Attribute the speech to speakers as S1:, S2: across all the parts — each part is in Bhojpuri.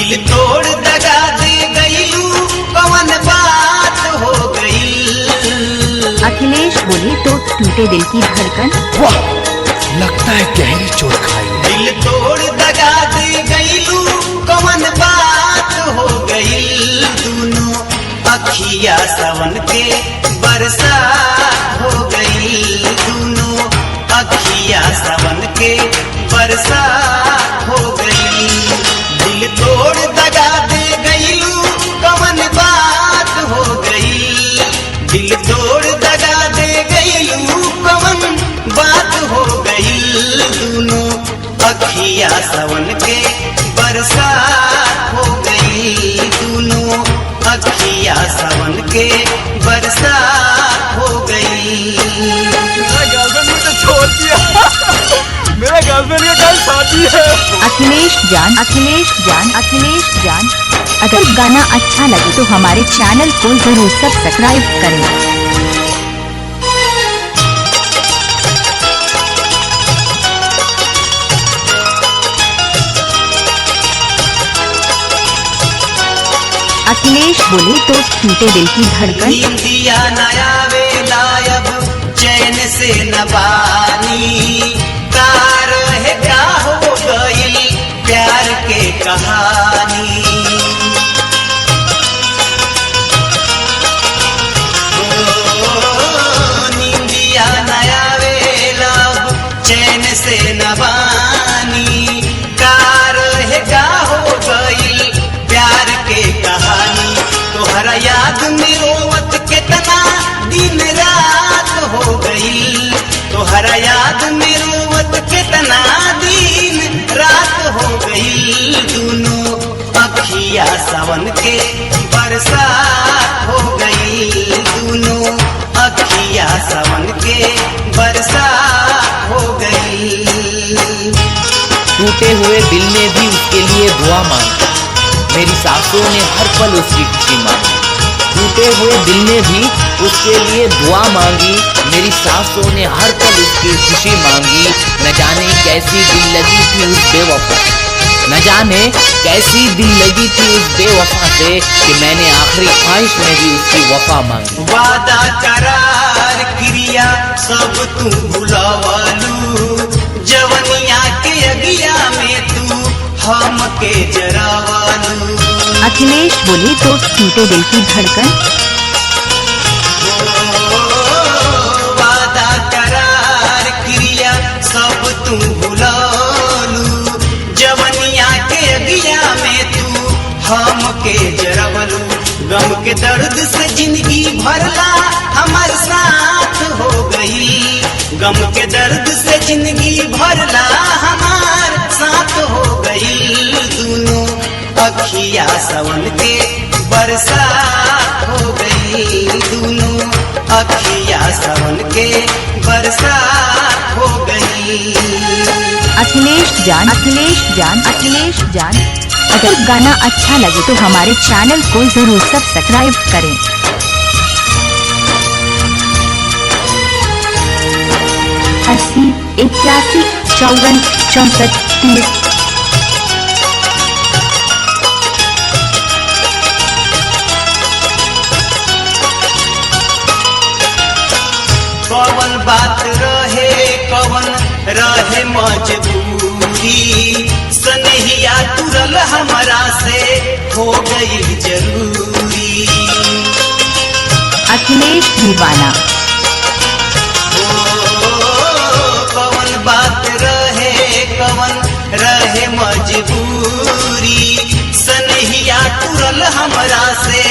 S1: दिल तोड़ दगा दे गईलू कवन बात हो गई।
S2: अखिलेश बोले तो टूटे दिल की धड़कन।
S3: वाह, लगता है गहरी चोट खाई।
S1: दिल तोड़ दगा दे गईलू कवन बात हो गई। दोनों अखिया सावन के बरसात हो गई। दोनों अखिया सावन के बरसात हो गई। दिल तोड़ दगा दे गईलू कवन बात हो गई। दिल तोड़ दगा दे गईलू कवन बात हो गई। दोनों अखिया सावन के बरसात हो गई। दोनों अखिया सावन के बरसात हो गई।
S3: मेरा गर्लफ्रेंड मुझे छोड़ दिया। मेरा गर्लफ्रेंड का कल शादी है।
S2: अखिलेश जान, अखिलेश जान, अखिलेश जान, अगर गाना अच्छा लगे तो हमारे चैनल को जरूर सब्सक्राइब करें। अखिलेश बोले तो टूटे दिल की धड़कन।
S1: नींदिया नया वेला अब चैन से न बानी। कार है क्या हो गई प्यार के कहानी। नींदिया नया वेला अब चैन से न बानी। कार है क्या हो गई प्यार के कहानी। तोहरा याद में रोवत कितना दिन रात हो गई। तोहरा याद में रोवत कितना दिन रात हो गई। दोनों अखिया सावन के बरसात हो गई। दोनों अखिया सावन के बरसात हो गई।
S4: टूटे हुए दिल ने भी उसके लिए दुआ मांगी। मेरी सासों ने हर पल उसकी खुशी मांगी। टूटे हुए दिल ने भी उसके लिए दुआ मांगी। मेरी सासों ने हर पल उसकी खुशी मांगी। न जाने कैसी दिल लगी थी उस बेवफा, न जाने कैसी दिल लगी थी उस बेवफा से कि मैंने आखिरी ख्वाहिश में भी उसकी वफा मांगी।
S1: वादा करार क्रिया सब तू भुलावालू। जवनिया के अगिया में तू हम के जरावालू।
S2: अखिलेश बोले तो टूटे दिल की धड़कन।
S1: वादा करार क्रिया सब तू भुलालू। जवनिया के अगिया में तू हम के जरावालू। गम के दर्द से जिंदगी भरला हमार साथ हो गई। गम के दर्द से जिंदगी भरला हमार साथ हो गई। दोनों अखिया सावन के बरसात हो गई। दोनों अखिया सावन के बरसात हो गई।
S2: अखिलेश जान, अखिलेश जान, अखिलेश जान, अगर गाना अच्छा लगे तो हमारे चैनल को जरूर सब्सक्राइब करें। 80 81 54 64 30।
S1: कवन बात रहे कवन रहे मजबूरी। सनहिया तुरल हमरा से हो गई जरूरी।
S2: अखिलेश दीवाना।
S1: कवन बात रहे कवन रहे मजबूरी। सनहिया तुरल हमरा से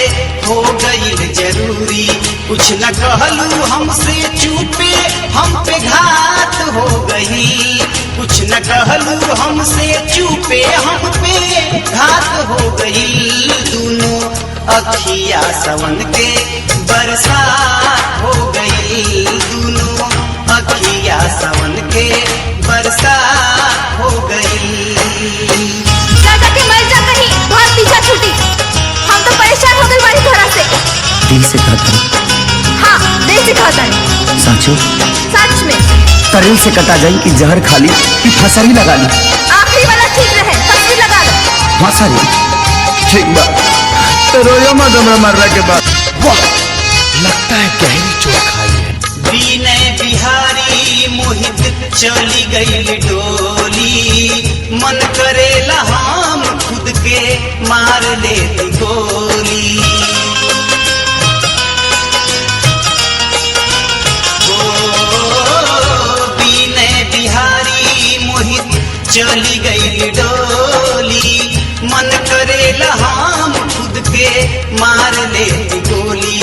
S1: हो गई जरूरी। कुछ न कहलू हमसे चुपे हम पे घात हो गई। कुछ न कहलू हमसे चुपे हम पे घात हो गई। दोनों अखिया सावन के बरसात हो गई। दोनों अखिया सावन के बरसात हो गई।
S5: दादा के मर जा कहीं, बहुत पीछा छूटी। हम तो परेशान हो गए बारी घोड़ा से।
S6: दिल से कहता।
S5: हाँ, दिल से कहता है।
S6: साचो
S5: सच में।
S6: तरिल से कटा जाई कि जहर खा ली कि फसरी लगा ली।
S5: आखिरी वाला ठीक रहे, फसरी लगा लो।
S6: फसरी
S3: ठीक बा रोया मत हमरा मरला के बाद।
S4: वाह, लगता है गहरी चोट खाई है।
S1: विनय बिहारी मोहित चली गई डोली, मन करेला हम खुद के मार लेती गोली। ओ, विनय बिहारी मोहित चली गई डोली, मन करेला हम खुद के मार लेती गोली।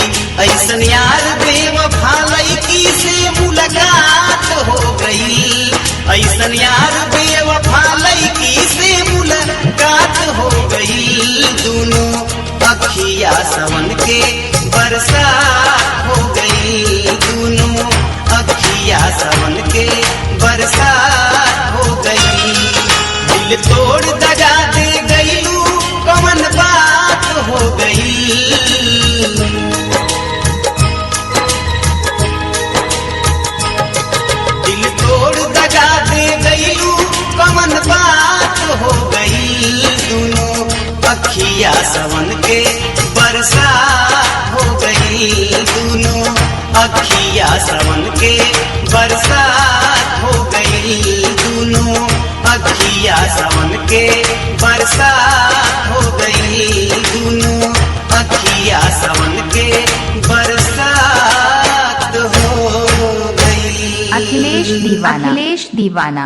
S1: ऐसन यार बेवफा लड़की से मुलाकात हो गई, ऐसन यार बेवफा लड़की से मुलाकात हो गई। दोनों अखिया सावन के बरसात हो गई, दोनों अखिया सावन के बरसात हो गई। दिल तोड़ दगा दे गईलू कौन बात हो गई, दिल तोड़ दगा दे गईलू कौन बात हो गई। दोनों अखिया सावन के बरसात हो गई, दोनों अखिया सावन के बरसात हो गई, दोनों अखिया सावन के बरसात हो गई, दोनों अखिया सावन के बरसात हो गई।
S2: अखिलेश दीवाना